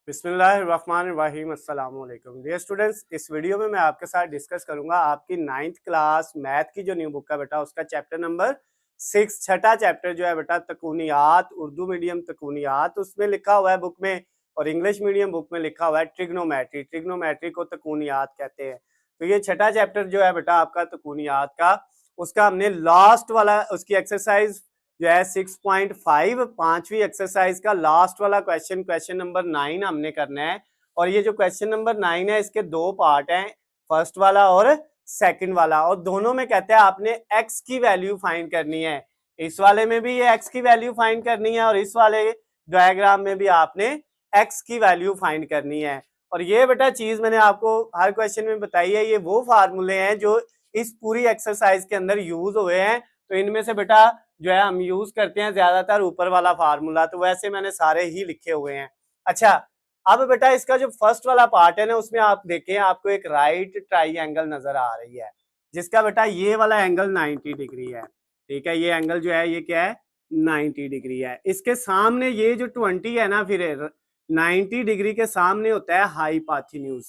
बिस्मिल्लाहिर्रहमानिर्रहीम अस्सलाम वालेकुम डियर स्टूडेंट्स। इस वीडियो में मैं आपके साथ डिस्कस करूंगा आपकी 9th क्लास मैथ की जो न्यू बुक है बेटा उसका चैप्टर नंबर 6 छठा चैप्टर जो है बेटा तकूनियात, उर्दू मीडियम तकूनियात उसमें लिखा हुआ है बुक में, और इंग्लिश मीडियम बुक में लिखा हुआ है ट्रिग्नोमेट्री। ट्रिग्नोमेट्री को तकूनियात कहते हैं। तो ये छठा चैप्टर जो है बेटा आपका तकूनियात का, उसका हमने लास्ट वाला उसकी एक्सरसाइज जो है 6.5 पांचवी एक्सरसाइज का लास्ट वाला क्वेश्चन, क्वेश्चन नंबर 9 हमने करना है। और ये जो क्वेश्चन नंबर 9 है इसके दो पार्ट हैं, फर्स्ट वाला और सेकंड वाला, और दोनों में कहते हैं आपने एक्स की वैल्यू फाइंड करनी है। इस वाले में भी ये एक्स की वैल्यू फाइंड करनी है और इस वाले डायग्राम में भी आपने एक्स की वैल्यू फाइंड करनी है। और ये बेटा चीज मैंने आपको हर क्वेश्चन में बताई है, ये वो फार्मूले हैं जो इस पूरी एक्सरसाइज के अंदर यूज हुए हैं। तो इनमें से बेटा जो है हम यूज करते हैं ज्यादातर ऊपर वाला फार्मूला, तो वैसे मैंने सारे ही लिखे हुए हैं। अच्छा, अब बेटा इसका जो फर्स्ट वाला पार्ट है ना उसमें आप देखें, आपको एक राइट ट्राइंगल नजर आ रही है जिसका बेटा ये वाला एंगल 90 डिग्री है। ठीक है, ये एंगल जो है ये क्या है, 90 डिग्री है। इसके सामने ये जो 20 है ना, फिर 90 डिग्री के सामने होता है हाइपोटेन्यूज।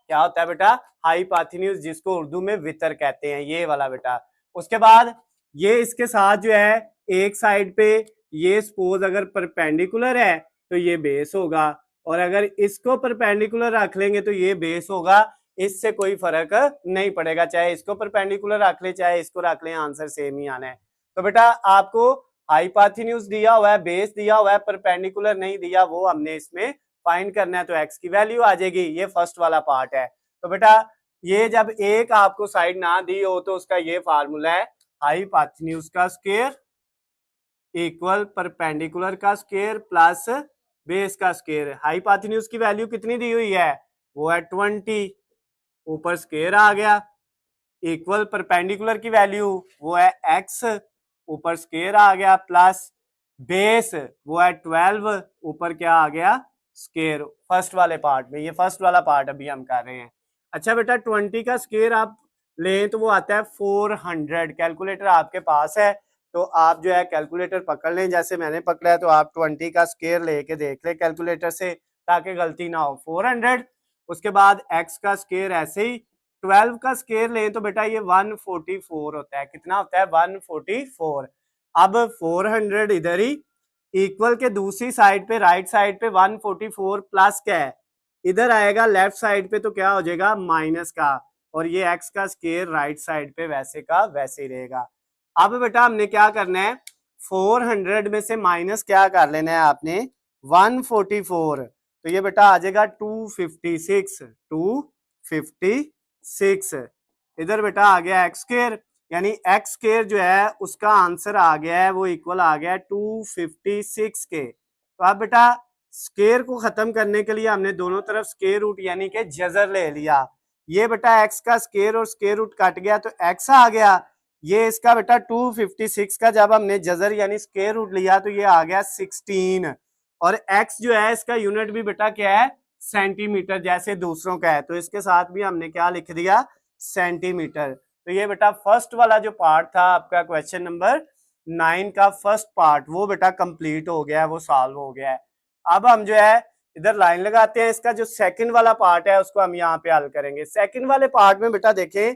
क्या होता है बेटा? हाइपोटेन्यूज, जिसको उर्दू में वितर कहते हैं, ये वाला बेटा। उसके बाद ये इसके साथ जो है एक साइड पे ये सपोज अगर परपेंडिकुलर है तो ये बेस होगा, और अगर इसको परपेंडिकुलर रख लेंगे तो ये बेस होगा। इससे कोई फर्क नहीं पड़ेगा, चाहे इसको परपेंडिकुलर रख ले चाहे इसको रख ले, आंसर सेम ही आना है। तो बेटा आपको हाइपोटेन्यूज दिया हुआ है, बेस दिया हुआ है, परपेंडिकुलर नहीं दिया, वो हमने इसमें फाइंड करना है। तो एक्स की वैल्यू आ जाएगी। ये फर्स्ट वाला पार्ट है। तो बेटा ये जब एक आपको साइड ना दी हो तो उसका ये फार्मूला है, हाइपोटेन्यूज का स्क्वायर इक्वल परपेंडिकुलर का स्क्वायर प्लस बेस का स्क्वायर। हाइपोटेन्यूज की वैल्यू कितनी दी हुई है? वो है 20, ऊपर स्क्वायर आ गया, इक्वल परपेंडिकुलर की वैल्यू वो है x, ऊपर स्क्वायर आ गया, प्लस बेस वो है 12, ऊपर क्या आ गया, स्क्वायर। फर्स्ट वाले पार्ट में, ये फर्स्ट वाला पार्ट अभी हम कर रहे हैं। अच्छा बेटा 20 का स्क्वायर आप लें तो वो आता है 400। कैलकुलेटर आपके पास है तो आप जो है कैलकुलेटर पकड़ लें, जैसे मैंने पकड़ा है, तो आप 20 का स्क्वायर लेके देख लें कैलकुलेटर से ताकि गलती ना हो। 400, उसके बाद x का स्क्वायर ऐसे ही 12 का स्क्वायर लें तो बेटा ये 144 होता है। कितना होता है? 144। अब 400 इधर ही, इक्वल के दूसरी साइड पे राइट साइड पे 144 प्लस क्या है, इधर आएगा लेफ्ट साइड पे तो क्या हो जाएगा, माइनस का, और ये x का स्क्वायर राइट साइड पे वैसे का वैसे ही रहेगा। अब बेटा हमने क्या करना है, 400 में से माइनस क्या कर लेना है आपने, 144, तो ये बेटा आ जाएगा 256। 256 इधर बेटा आ गया एक्स स्क्वायर, यानी एक्स स्क्वायर जो है उसका आंसर आ गया है, वो इक्वल आ गया है 256 के। तो अब बेटा स्क्वायर को खत्म करने के लिए हमने दोनों तरफ स्क्वायर रूट यानी कि जजर ले लिया। ये बेटा एक्स का स्क्वायर और स्क्वायर रूट कट गया तो एक्स आ गया। ये इसका बेटा 256 का जब हमने जजर यानी स्क्वायर रूट लिया तो ये आ गया 16, और x जो है इसका यूनिट भी बेटा क्या है, सेंटीमीटर, जैसे दूसरों का है, तो इसके साथ भी हमने क्या लिख दिया, सेंटीमीटर। तो ये बेटा फर्स्ट वाला जो पार्ट था आपका क्वेश्चन नंबर 9 का फर्स्ट पार्ट, वो बेटा कंप्लीट हो गया है, वो सॉल्व हो गया है। अब हम जो है इधर लाइन लगाते हैं, इसका जो सेकंड वाला पार्ट है उसको हम यहाँ पे हल करेंगे। सेकंड वाले पार्ट में बेटा देखें,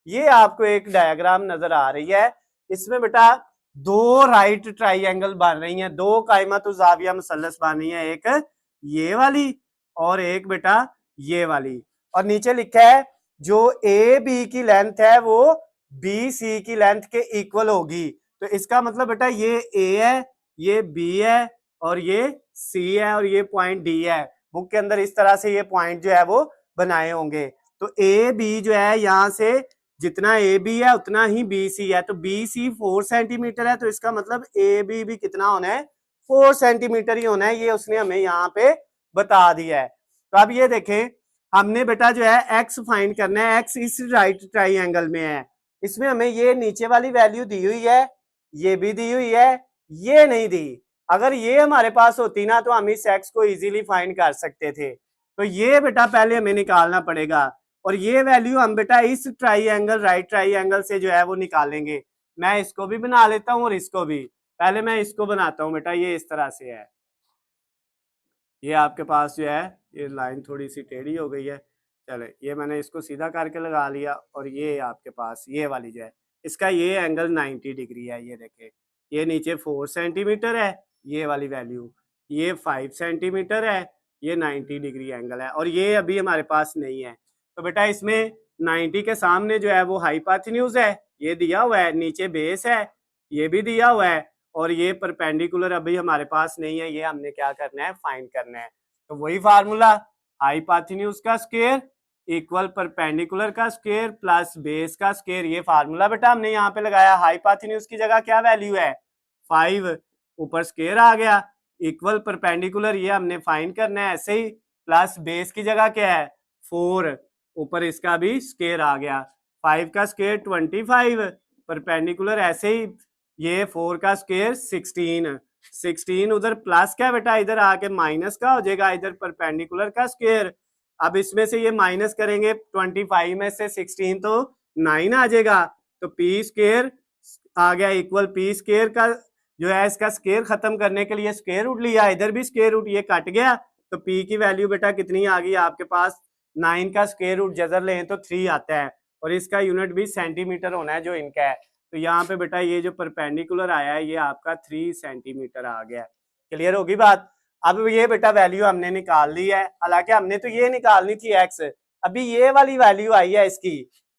ये आपको एक डायग्राम नजर आ रही है, इसमें बेटा दो राइट ट्राइंगल बन रही हैं, दो कायमत जाविया मुसल्लस बन रही है, एक ये वाली और एक बेटा ये वाली, और नीचे लिखा है जो ए बी की लेंथ है वो बी सी की लेंथ के इक्वल होगी। तो इसका मतलब बेटा ये ए है, ये बी है और ये सी है और ये पॉइंट डी है। बुक के अंदर इस तरह से ये पॉइंट जो है वो बनाए होंगे। तो ए बी जो है यहाँ से जितना ए बी है उतना ही बी सी है, तो बी सी 4 सेंटीमीटर है, तो इसका मतलब ए बी भी कितना होना है, 4 सेंटीमीटर ही होना है। ये उसने हमें यहाँ पे बता दिया है। तो अब ये देखें, हमने बेटा जो है एक्स फाइंड करना है, एक्स इस राइट ट्राइंगल में है, इसमें हमें ये नीचे वाली वैल्यू दी हुई है, ये भी दी हुई है, ये नहीं दी। अगर ये हमारे पास होती ना तो हम इस एक्स को इजीली फाइंड कर सकते थे। तो ये बेटा पहले हमें निकालना पड़ेगा, और ये वैल्यू हम बेटा इस ट्राइंगल राइट ट्राइंगल से जो है वो निकालेंगे। मैं इसको भी बना लेता हूँ और इसको भी, पहले मैं इसको बनाता हूँ बेटा, ये इस तरह से है, ये आपके पास जो है ये लाइन थोड़ी सी टेढ़ी हो गई है, चले ये मैंने इसको सीधा करके लगा लिया। और ये आपके पास ये वाली जो है इसका ये एंगल 90 डिग्री है। ये देखें, ये नीचे 4 सेंटीमीटर है ये वाली वैल्यू, ये 5 सेंटीमीटर है, ये 90 डिग्री एंगल है, और ये अभी हमारे पास नहीं है। तो बेटा इसमें 90 के सामने जो है वो हाइपोटेन्यूज है, ये दिया हुआ है, नीचे बेस है, ये भी दिया हुआ है, और ये परपेंडिकुलर अभी हमारे पास नहीं है, ये हमने क्या करना है, फाइंड करना है। तो वही फार्मूला, हाइपोटेन्यूज का स्क्वायर इक्वल परपेंडिकुलर का स्क्वायर प्लस बेस का स्क्वायर, ये फार्मूला बेटा हमने यहाँ पे लगाया। हाइपोटेन्यूज की जगह क्या वैल्यू है 5, ऊपर स्क्वायर आ गया, इक्वल परपेंडिकुलर ये हमने फाइंड करना है ऐसे ही, प्लस बेस की जगह क्या है 4, ऊपर इसका भी स्क्वायर आ गया, 5 का स्क्वायर 25, परपेंडिकुलर ऐसे ही, ये 4 का स्क्वायर 16 उधर प्लस का बेटा इधर आके माइनस का हो जाएगा, इधर परपेंडिकुलर का स्क्वायर। अब इसमें से ये माइनस करेंगे 25 में से 16 तो 9 आ जाएगा, तो पी स्क्वायर आ गया इक्वल पी स्क्वायर का जो है इसका स्क्वायर खत्म करने के लिए स्क्वायर रूट लिया, इधर भी स्क्वायर रूट, ये कट गया, तो पी की वैल्यू बेटा कितनी आ गई आपके पास, 9 का स्क्वायर रूट जजर लें तो 3 आता है, और इसका यूनिट भी सेंटीमीटर होना है जो इनका है। तो यहाँ पे बेटा ये जो परपेंडिकुलर आया है ये आपका 3 सेंटीमीटर आ गया। क्लियर होगी बात। अब ये बेटा वैल्यू हमने निकाल ली है, हालांकि हमने तो ये निकालनी थी एक्स, अभी ये वाली वैल्यू आई है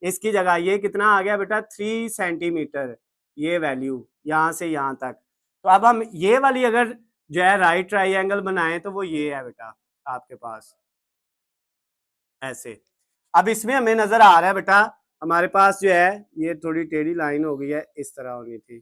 इसकी जगह ये कितना आ गया बेटा 3 सेंटीमीटर, ये वैल्यू यहाँ से यहाँ तक। तो अब हम ये वाली अगर जो है राइट ट्राइंगल बनाएं तो वो ये है बेटा आपके पास ऐसे। अब इसमें हमें नजर आ रहा है बेटा हमारे पास जो है ये थोड़ी टेढ़ी लाइन हो गई है, इस तरह होनी थी,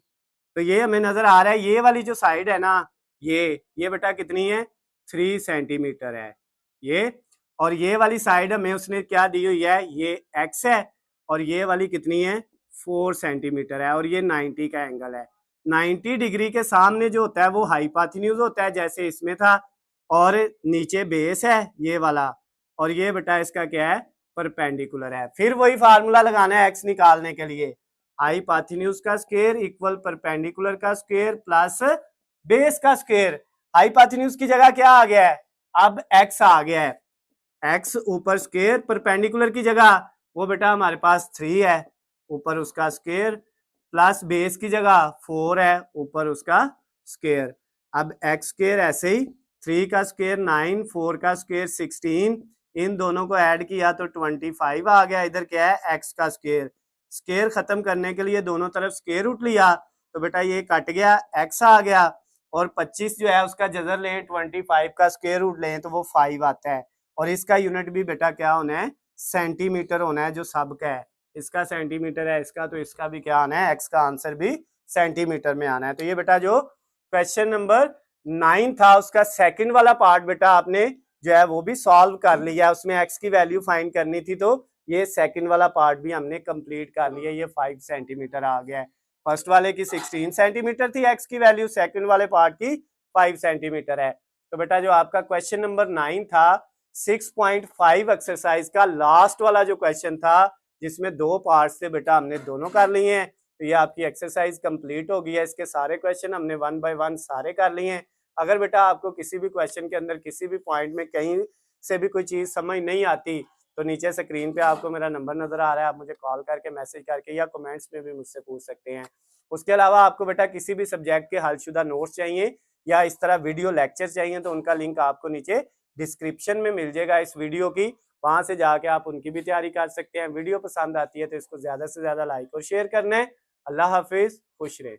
तो ये हमें नजर आ रहा है ये वाली जो साइड है ना ये बेटा कितनी है 3 सेंटीमीटर है ये, और ये वाली साइड हमें उसने क्या दी हुई है ये एक्स है, और ये वाली कितनी है 4 सेंटीमीटर है, और ये 90 का एंगल है। 90 डिग्री के सामने जो होता है वो हाइपोटेन्यूज होता है जैसे इसमें था, और नीचे बेस है ये वाला, और ये बेटा इसका क्या है परपेंडिकुलर है। फिर वही फार्मूला लगाना है एक्स निकालने के लिए, हाइपोटेन्यूज का स्क्वायर इक्वल परपेंडिकुलर का स्क्वायर प्लस बेस का स्क्वायर। हाइपोटेन्यूज की जगह क्या आ गया है अब एक्स आ गया है, एक्स ऊपर स्क्वायर, परपेंडिकुलर की जगह वो बेटा हमारे पास 3 है, ऊपर उसका स्क्वायर, प्लस बेस की जगह 4 है, ऊपर उसका स्क्वायर। अब एक्स स्क्वायर ऐसे ही, 3 का स्क्वायर 9, 4 का स्क्वायर 16, इन दोनों को ऐड किया तो 25 आ गया, इधर क्या है एक्स का स्क्वायर, स्क्वायर खत्म करने के लिए दोनों तरफ स्क्वायर रूट लिया, तो बेटा ये कट गया, एक्स आ गया, और 25 जो है उसका जजर लें 25 का स्क्वायर रूट लें तो वो 5 आता है, और इसका यूनिट भी बेटा क्या होना है सेंटीमीटर होना है, जो सब का है, इसका सेंटीमीटर है इसका, तो इसका भी क्या आना है एक्स का आंसर भी सेंटीमीटर में आना है। तो ये बेटा जो क्वेश्चन नंबर 9 था उसका सेकंड वाला पार्ट बेटा आपने जो है वो भी सॉल्व कर लिया, उसमें एक्स की वैल्यू फाइंड करनी थी, तो ये सेकंड वाला पार्ट भी हमने कंप्लीट कर लिया, ये 5 सेंटीमीटर आ गया है। फर्स्ट वाले की 16 सेंटीमीटर थी एक्स की वैल्यू, सेकंड वाले पार्ट की 5 सेंटीमीटर है। तो बेटा जो आपका क्वेश्चन नंबर 9 था 6.5 एक्सरसाइज का लास्ट वाला जो क्वेश्चन था जिसमें 2 पार्ट्स थे बेटा हमने दोनों कर लिए हैं, तो ये आपकी एक्सरसाइज कंप्लीट हो गई है। इसके सारे क्वेश्चन हमने 1 बाय 1 सारे कर लिए हैं। अगर बेटा आपको किसी भी क्वेश्चन के अंदर किसी भी पॉइंट में कहीं से भी कोई चीज़ समझ नहीं आती तो नीचे स्क्रीन पे आपको मेरा नंबर नजर आ रहा है, आप मुझे कॉल करके मैसेज करके या कमेंट्स में भी मुझसे पूछ सकते हैं। उसके अलावा आपको बेटा किसी भी सब्जेक्ट के हलशुदा नोट्स चाहिए या इस तरह वीडियो लेक्चर चाहिए तो उनका लिंक आपको नीचे डिस्क्रिप्शन में मिल जाएगा इस वीडियो की, वहां से जाके आप उनकी भी तैयारी कर सकते हैं। वीडियो पसंद आती है तो इसको ज्यादा से ज्यादा लाइक और शेयर करना है। अल्लाह हाफिज, खुश रहे।